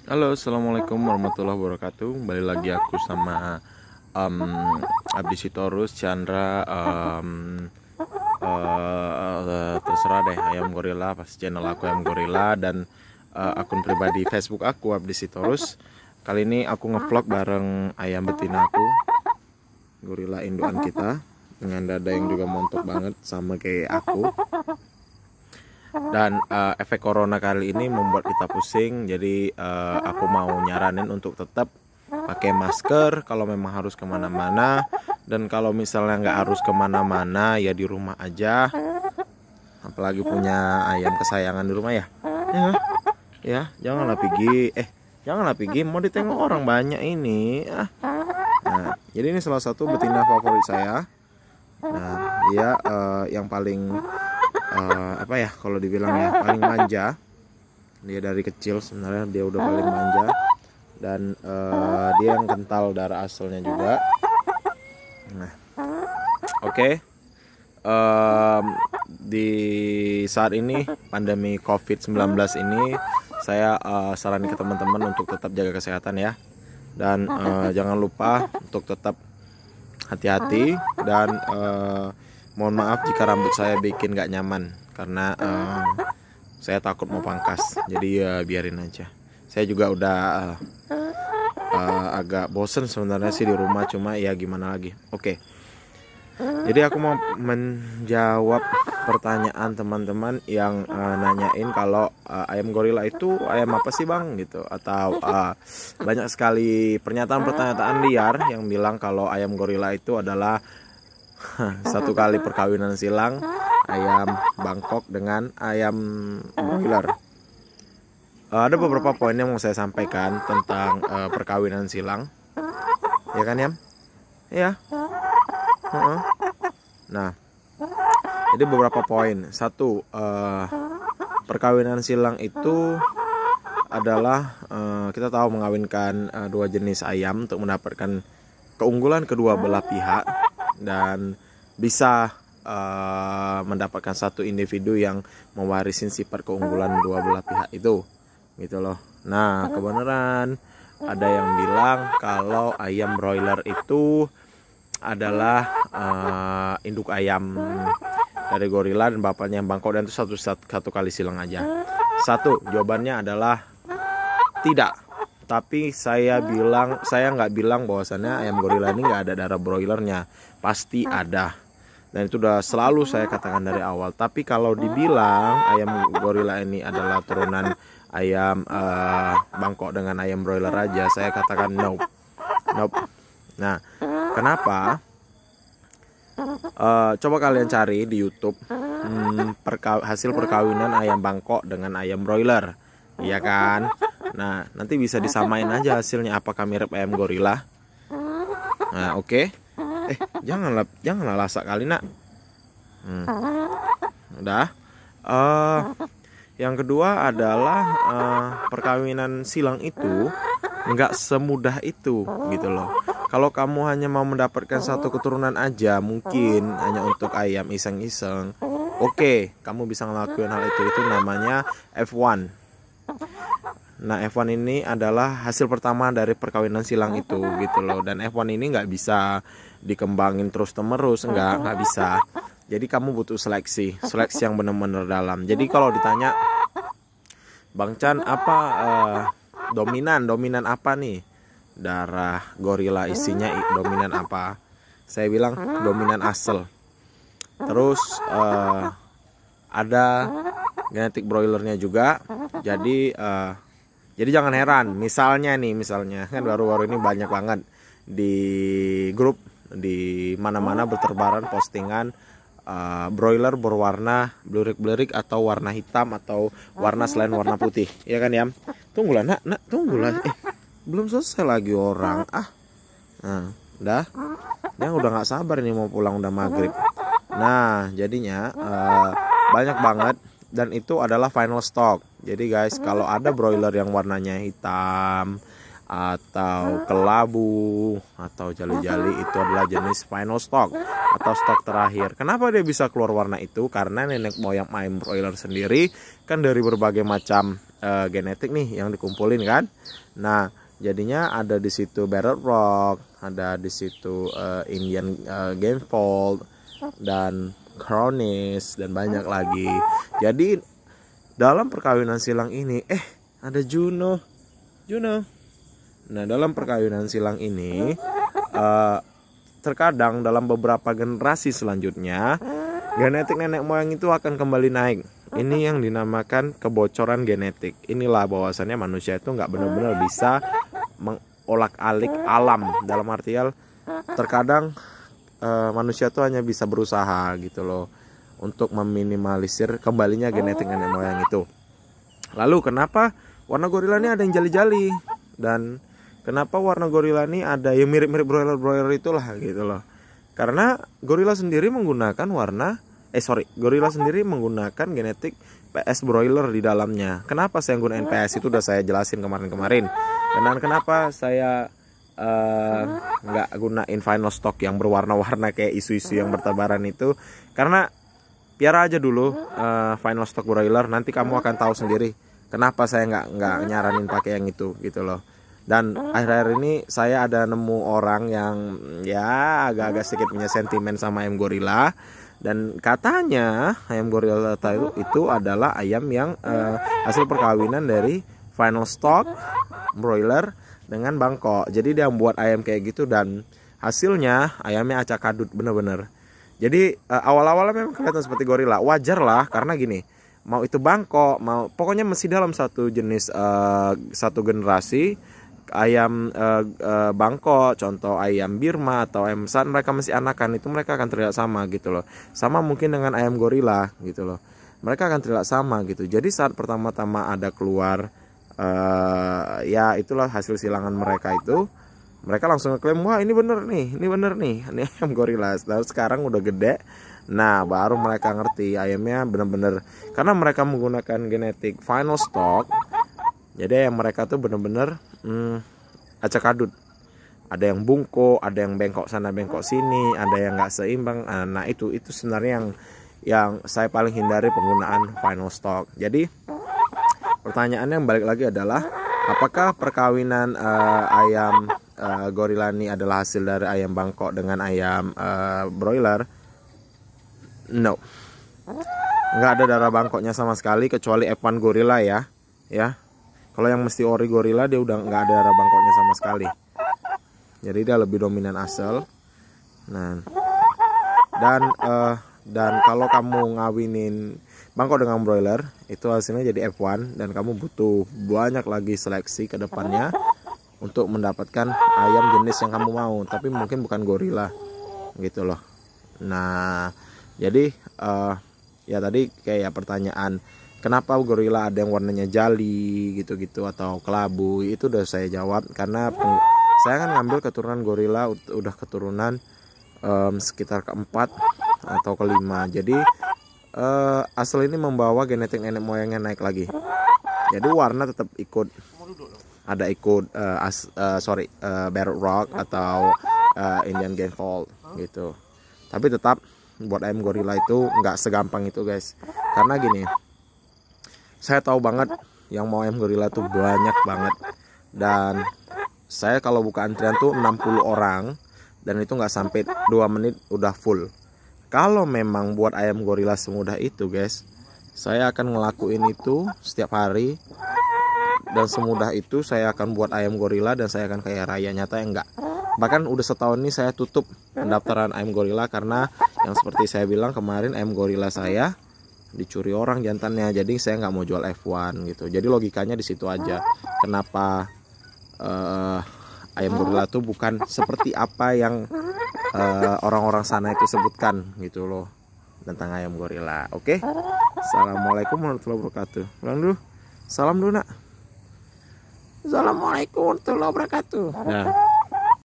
Halo, assalamualaikum warahmatullahi wabarakatuh. Kembali lagi aku sama Abdi Sitorus, Chandra. Terserah deh, Ayam Gorila. Pasti channel aku Ayam Gorila dan akun pribadi Facebook aku Abdi Sitorus. Kali ini aku ngevlog bareng ayam betina aku, gorila induan kita, dengan dada yang juga montok banget sama kayak aku. Dan efek corona kali ini membuat kita pusing, jadi aku mau nyaranin untuk tetap pakai masker kalau memang harus kemana-mana, dan kalau misalnya nggak harus kemana-mana ya di rumah aja. Apalagi punya ayam kesayangan di rumah ya, ya janganlah pergi mau ditengok orang banyak ini. Nah, jadi ini salah satu betina favorit saya. Nah, dia yang paling apa ya, kalau dibilang ya paling manja. Dia dari kecil sebenarnya dia udah paling manja, dan dia yang kental darah asalnya juga. Nah, oke. Di saat ini pandemi COVID-19 ini, saya saranin ke teman-teman untuk tetap jaga kesehatan ya, dan jangan lupa untuk tetap hati-hati, dan mohon maaf jika rambut saya bikin gak nyaman karena saya takut mau pangkas, jadi ya biarin aja. Saya juga udah agak bosen sebenarnya sih di rumah, cuma ya gimana lagi. Oke. Jadi aku mau menjawab pertanyaan teman-teman yang nanyain kalau ayam gorila itu ayam apa sih bang gitu, atau banyak sekali pernyataan-pernyataan liar yang bilang kalau ayam gorila itu adalah satu kali perkawinan silang ayam Bangkok dengan ayam broiler. Ada beberapa poin yang mau saya sampaikan tentang perkawinan silang, ya kan Yam? Ya. Nah, jadi beberapa poin. Satu, perkawinan silang itu adalah kita tahu mengawinkan dua jenis ayam untuk mendapatkan keunggulan kedua belah pihak, dan bisa mendapatkan satu individu yang mewarisi sifat keunggulan dua belah pihak itu, gitu loh. Nah, kebenaran ada yang bilang kalau ayam broiler itu adalah induk ayam dari gorila dan bapaknya yang Bangkok, dan itu satu kali silang aja. Satu, jawabannya adalah tidak. Tapi saya nggak bilang bahwasannya ayam gorila ini nggak ada darah broilernya, pasti ada, dan itu udah selalu saya katakan dari awal. Tapi kalau dibilang ayam gorila ini adalah turunan ayam Bangkok dengan ayam broiler aja, saya katakan nope. Nah, kenapa? Coba kalian cari di YouTube hasil perkawinan ayam Bangkok dengan ayam broiler, iya kan? Nah, nanti bisa disamain aja hasilnya apakah mirip ayam gorila. Nah, oke. Janganlah lasak kali nak. Udah. Yang kedua adalah perkawinan silang itu nggak semudah itu, gitu loh. Kalau kamu hanya mau mendapatkan satu keturunan aja, mungkin hanya untuk ayam iseng-iseng, oke, kamu bisa ngelakuin hal itu namanya F1. Nah, F1 ini adalah hasil pertama dari perkawinan silang itu, gitu loh. Dan F1 ini nggak bisa dikembangin terus-menerus, nggak bisa. Jadi kamu butuh seleksi yang benar-benar dalam. Jadi kalau ditanya, Bang Chan, apa dominan apa nih? Darah gorila isinya dominan apa? Saya bilang dominan asal. Terus ada genetik broilernya juga. Jadi jangan heran, misalnya kan baru-baru ini banyak banget di grup di mana-mana berterbaran postingan broiler berwarna blurik-blurik atau warna hitam atau warna selain warna putih, ya kan ya? Tunggulah nak, tunggulah. Belum selesai lagi orang. Nah, dia udah nggak sabar ini mau pulang, udah maghrib. Nah, jadinya banyak banget, dan itu adalah final stock. Jadi guys, kalau ada broiler yang warnanya hitam atau kelabu atau jali-jali itu adalah jenis final stock atau stok terakhir. Kenapa dia bisa keluar warna itu? Karena nenek moyang ayam broiler sendiri kan dari berbagai macam genetik nih yang dikumpulin kan. Nah, jadinya ada di situ Barred Rock, ada di situ Indian Gamefold dan Kronis dan banyak lagi. Jadi dalam perkawinan silang ini ada Juno. Nah, dalam perkawinan silang ini terkadang dalam beberapa generasi selanjutnya genetik nenek moyang itu akan kembali naik. Ini yang dinamakan kebocoran genetik. Inilah bahwasannya manusia itu nggak benar-benar bisa mengolak-alik alam. Dalam artian terkadang manusia itu hanya bisa berusaha gitu loh untuk meminimalisir kembalinya genetik nenek moyang itu. Lalu kenapa warna gorila ini ada yang jali-jali, dan kenapa warna gorila ini ada yang mirip-mirip broiler itulah gitu loh. Karena gorila sendiri menggunakan menggunakan genetik PS broiler di dalamnya. Kenapa saya gunain PS itu udah saya jelasin kemarin. Dan kenapa saya nggak gunain final stock yang berwarna-warna kayak isu-isu yang bertebaran itu? Karena piara aja dulu final stock broiler, nanti kamu akan tahu sendiri kenapa saya nggak nyaranin pakai yang itu gitu loh. Dan akhir-akhir ini saya ada nemu orang yang ya agak-agak sedikit punya sentimen sama ayam gorila, dan katanya ayam gorila itu adalah ayam yang hasil perkawinan dari final stock broiler dengan bangkok. Jadi dia membuat ayam kayak gitu dan hasilnya ayamnya acak adut bener-bener. Jadi awal-awalnya memang kelihatan seperti gorila, wajar lah karena gini, mau itu bangkok, mau pokoknya masih dalam satu jenis satu generasi ayam bangkok, contoh ayam Birma atau ayam saat mereka masih anakan itu mereka akan terlihat sama gitu loh. Sama mungkin dengan ayam gorila gitu loh. Mereka akan terlihat sama gitu. Jadi saat pertama-tama ada keluar ya itulah hasil silangan mereka itu, mereka langsung ngeklaim wah ini bener nih, ini ayam gorila. Lalu sekarang udah gede, nah baru mereka ngerti ayamnya bener-bener karena mereka menggunakan genetik final stock. Jadi ayam mereka tuh bener-bener acak adut. Ada yang bungkuk, ada yang bengkok sana bengkok sini, ada yang nggak seimbang. Nah itu sebenarnya yang saya paling hindari penggunaan final stock. Jadi pertanyaannya yang balik lagi adalah apakah perkawinan ayam gorila ini adalah hasil dari ayam bangkok dengan ayam broiler? No, nggak ada darah bangkoknya sama sekali kecuali F1 gorila ya. Kalau yang mesti ori gorila dia udah nggak ada darah bangkoknya sama sekali. Jadi dia lebih dominan asal. Nah, dan kalau kamu ngawinin bangkok dengan broiler itu hasilnya jadi F1 dan kamu butuh banyak lagi seleksi ke depannya untuk mendapatkan ayam jenis yang kamu mau, tapi mungkin bukan gorila gitu loh. Nah, jadi ya tadi kayak pertanyaan kenapa gorila ada yang warnanya jali gitu-gitu atau kelabu, itu udah saya jawab karena saya kan ngambil keturunan gorila udah keturunan sekitar keempat atau kelima. Jadi asal ini membawa genetik nenek moyangnya naik lagi. Jadi warna tetap ikut, ada ikut Barred Rock atau Indian Gamefold gitu. Tapi tetap buat ayam gorila itu nggak segampang itu guys. Karena gini, saya tahu banget yang mau ayam gorila tuh banyak banget, dan saya kalau buka antrian tuh 60 orang dan itu nggak sampai 2 menit udah full. Kalau memang buat ayam gorila semudah itu guys, saya akan ngelakuin itu setiap hari, dan semudah itu saya akan buat ayam gorila dan saya akan kaya raya. Nyata ya enggak. Bahkan udah setahun ini saya tutup pendaftaran ayam gorila karena yang seperti saya bilang kemarin ayam gorila saya dicuri orang jantannya, jadi saya nggak mau jual F1 gitu. Jadi logikanya di situ aja kenapa ayam gorila tuh bukan seperti apa yang orang-orang sana itu sebutkan gitu loh tentang ayam gorila. Oke, assalamualaikum warahmatullahi wabarakatuh. Ulang dulu, salam dulu nak. Assalamualaikum warahmatullahi wabarakatuh. Nah.